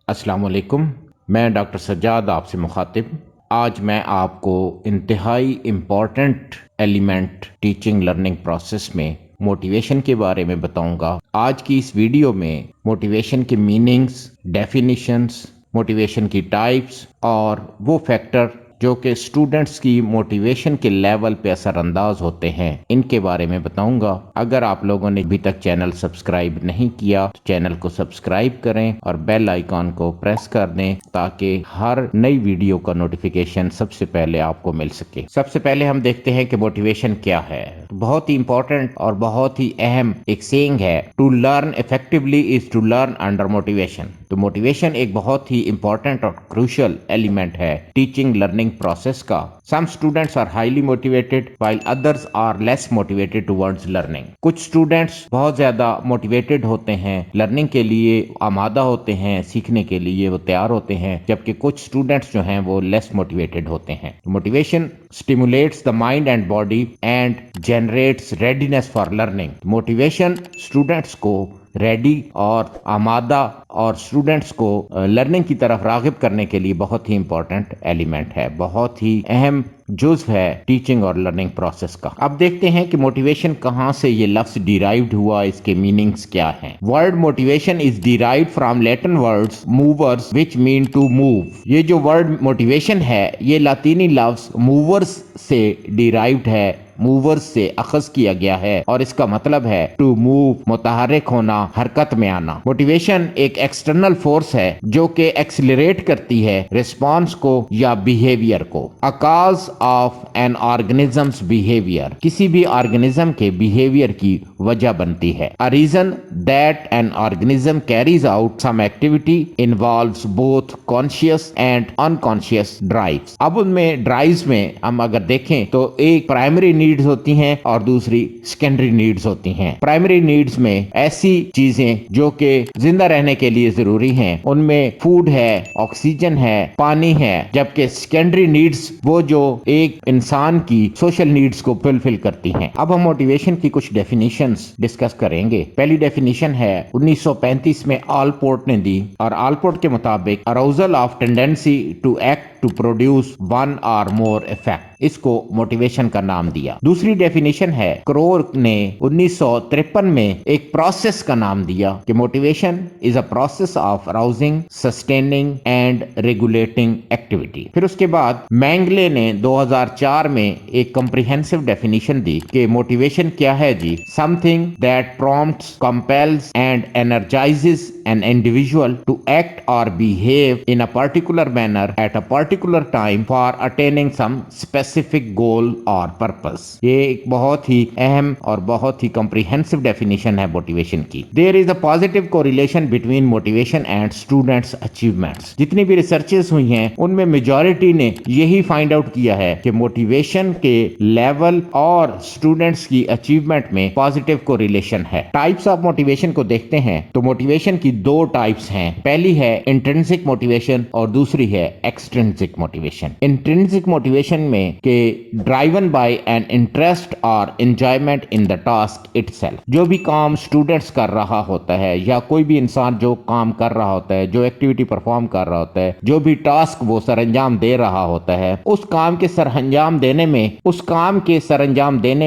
السلام علیکم، میں ڈاکٹر سجاد آپ سے مخاطب۔ آج میں آپ کو انتہائی important element teaching learning process میں موٹیویشن کے بارے میں بتاؤں گا۔ آج کی اس ویڈیو میں موٹیویشن کے میننگز، ڈیفینیشنز، موٹیویشن کی ٹائپس اور وہ فیکٹر جو کہ اسٹوڈنٹس کی موٹیویشن کے لیول پہ اثر انداز ہوتے ہیں، ان کے بارے میں بتاؤں گا۔ اگر آپ لوگوں نے ابھی تک چینل سبسکرائب نہیں کیا تو چینل کو سبسکرائب کریں اور بیل آئیکن کو پریس کر دیں تاکہ ہر نئی ویڈیو کا نوٹیفیکیشن سب سے پہلے آپ کو مل سکے۔ سب سے پہلے ہم دیکھتے ہیں کہ موٹیویشن کیا ہے۔ بہت ہی امپورٹنٹ اور بہت ہی اہم ایک سینگ ہے، to learn effectively is to learn under motivation. تو موٹیویشن ایک بہت ہی امپورٹنٹ اور کروشل ایلیمنٹ ہے ٹیچنگ لرننگ process کا۔ Some students are highly motivated while others are less motivated towards learning۔ کچھ اسٹوڈینٹس بہت زیادہ موٹیویٹڈ ہوتے ہیں، لرننگ کے لیے آمادہ ہوتے ہیں، سیکھنے کے لیے وہ تیار ہوتے ہیں، جبکہ کچھ اسٹوڈینٹس جو ہیں وہ لیس موٹیویٹڈ ہوتے ہیں۔ Motivation stimulates the mind and body and generates readiness for learning۔ Motivation students کو ریڈی اور آمادہ اور اسٹوڈنٹس کو لرننگ کی طرف راغب کرنے کے لیے بہت ہی امپورٹنٹ ایلیمنٹ ہے، بہت ہی اہم جزو ہے ٹیچنگ اور لرننگ پروسیس کا۔ اب دیکھتے ہیں کہ موٹیویشن کہاں سے یہ لفظ ڈیرائیوڈ ہوا، اس کے میننگز کیا ہیں۔ Word motivation is derived from Latin words movere which mean to move. یہ جو ورڈ موٹیویشن ہے یہ لاطینی لفظ موورز سے ڈیرائیوڈ ہے، موورز سے اخذ کیا گیا ہے اور اس کا مطلب ہے ٹو موو، متحرک ہونا، حرکت میں آنا۔ موٹیویشن ایک ایکسٹرنل فورس ہے جو کہ ایکسلریٹ کرتی ہے رسپانس کو یا بیہیویئر کو۔ A cause of an organism's behavior، کسی بھی آرگنزم کے بیہیویئر کی وجہ بنتی ہے۔ A reason that an organism carries out some activity involves both conscious and unconscious drives۔ اب ان میں ڈرائیوز میں ہم اگر دیکھیں تو ایک پرائمری نیڈز ہوتی ہیں اور دوسری سیکنڈری نیڈز ہوتی ہیں۔ پرائمری نیڈز میں ایسی چیزیں جو کہ زندہ رہنے کے لیے ضروری ہیں، ان میں فوڈ ہے، آکسیجن ہے، پانی ہے، جبکہ سیکنڈری نیڈز وہ جو ایک انسان کی سوشل نیڈز کو فلفل کرتی ہیں۔ اب ہم موٹیویشن کی کچھ ڈیفینیشنز ڈسکس کریں گے۔ پہلی ڈیفینیشن ہے 1935 میں آلپورٹ نے دی، اور آلپورٹ کے مطابق arousal of tendency to act to produce one or more effect, اس کو موٹیویشن کا نام دیا۔ دوسری ڈیفینیشن ہے کرور نے 1953 میں ایک پروسیس کا نام دیا کہ motivation is a process of arousing, sustaining and regulating activity. پھر اس کے بعد مینگلے نے 2004 میں ایک کمپریہنسو ڈیفینیشن دی کہ موٹیویشن کیا ہے جی، something that prompts, compels and energizes an individual to act or behave in a particular manner at a particular time for attaining some specific goal or purpose۔ یہ ایک بہت ہی اہم اور بہت ہی comprehensive definition ہے موٹیویشن کی۔ There is a positive correlation between motivation and students' achievements۔ جتنی بھی ریسرچز ہوئی ہیں ان میں میجورٹی نے یہی فائنڈ آؤٹ کیا ہے کہ موٹیویشن کے لیول اور اسٹوڈنٹس کی اچیومنٹ میں پازیٹیو کوریلیشن ہے۔ ٹائپس آف موٹیویشن کو دیکھتے ہیں تو موٹیویشن کی دو ٹائپس ہیں، پہلی ہے انٹرنسک موٹیویشن اور دوسری ہے ایکسٹرنسک موٹیویشن۔ انٹرنسک موٹیویشن میں کہ ڈرائیون بائی این انٹرسٹ اور enjoyment in the task it self, جو بھی کام اسٹوڈنٹس کر رہا ہوتا ہے یا کوئی بھی انسان جو کام کر رہا ہوتا ہے، جو ایکٹیویٹی پرفارم کر رہا ہوتا ہے، جو بھی ٹاسک وہ سر انجام دے رہا ہوتا ہے، اس کام کے سر انجام دینے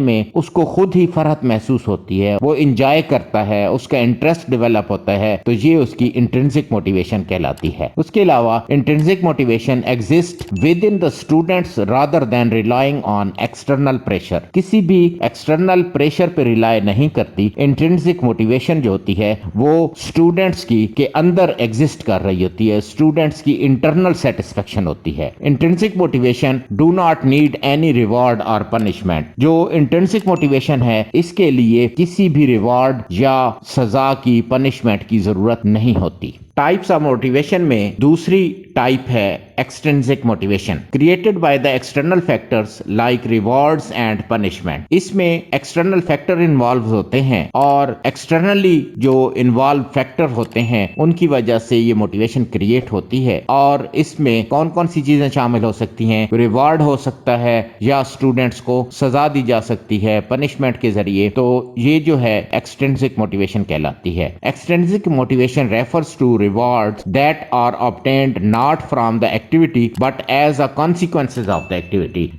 میں اس کو خود ہی فرحت محسوس ہوتی ہے، وہ انجوائے کرتا ہے، اس کا انٹرسٹ ڈیولپ ہوتا ہے، تو یہ اس کی انٹرنسک موٹیویشن کہلاتی ہے۔ اس کے علاوہ intrinsic motivation exist with in the students rather than relying on external pressure, کسی بھی ایکسٹرنل پریشر پہ ریلائی نہیں کرتی۔ انٹرنسک موٹیویشن جو ہوتی ہے وہ اسٹوڈنٹس کی کے اندر ایگزسٹ کر رہی ہوتی ہے، اسٹوڈنٹس کی انٹرنل سیٹسفیکشن ہوتی ہے۔ Intrinsic motivation do not need any reward اور پنشمنٹ۔ جو انٹرنسک موٹیویشن ہے اس کے لیے کسی بھی ریوارڈ یا سزا کی، پنشمنٹ کی ضرورت نہیں ہوتی۔ ٹائپس آف موٹیویشن میں دوسری ٹائپ ہے extrinsic motivation, created by the external factors like rewards and punishment. اس میں ایکسٹرنل فیکٹر انوالو ہوتے ہیں اور ایکسٹرنلی جو انوالو فیکٹر ہوتے ہیں ان کی وجہ سے یہ موٹیویشن کریٹ ہوتی ہے۔ اور اس میں کون کون سی چیزیں شامل ہو سکتی ہیں؟ ریوارڈ ہو سکتا ہے یا اسٹوڈنٹس کو سزا دی جا سکتی ہے پنشمنٹ کے ذریعے، تو یہ جو ہے ایکسٹرنسک موٹیویشن کہلاتی ہے۔ Extrinsic motivation refers to rewards that are obtained not from the activity but as a consequences of the activity.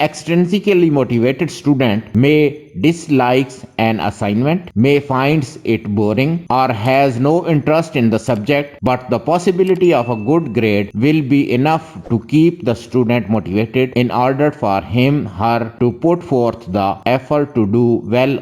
extrinsically motivated student may dislikes an assignment, may finds it boring or has no interest in the subject, but the possibility of a good grade will be enough to keep the student motivated in order for him her to put forth the effort to do well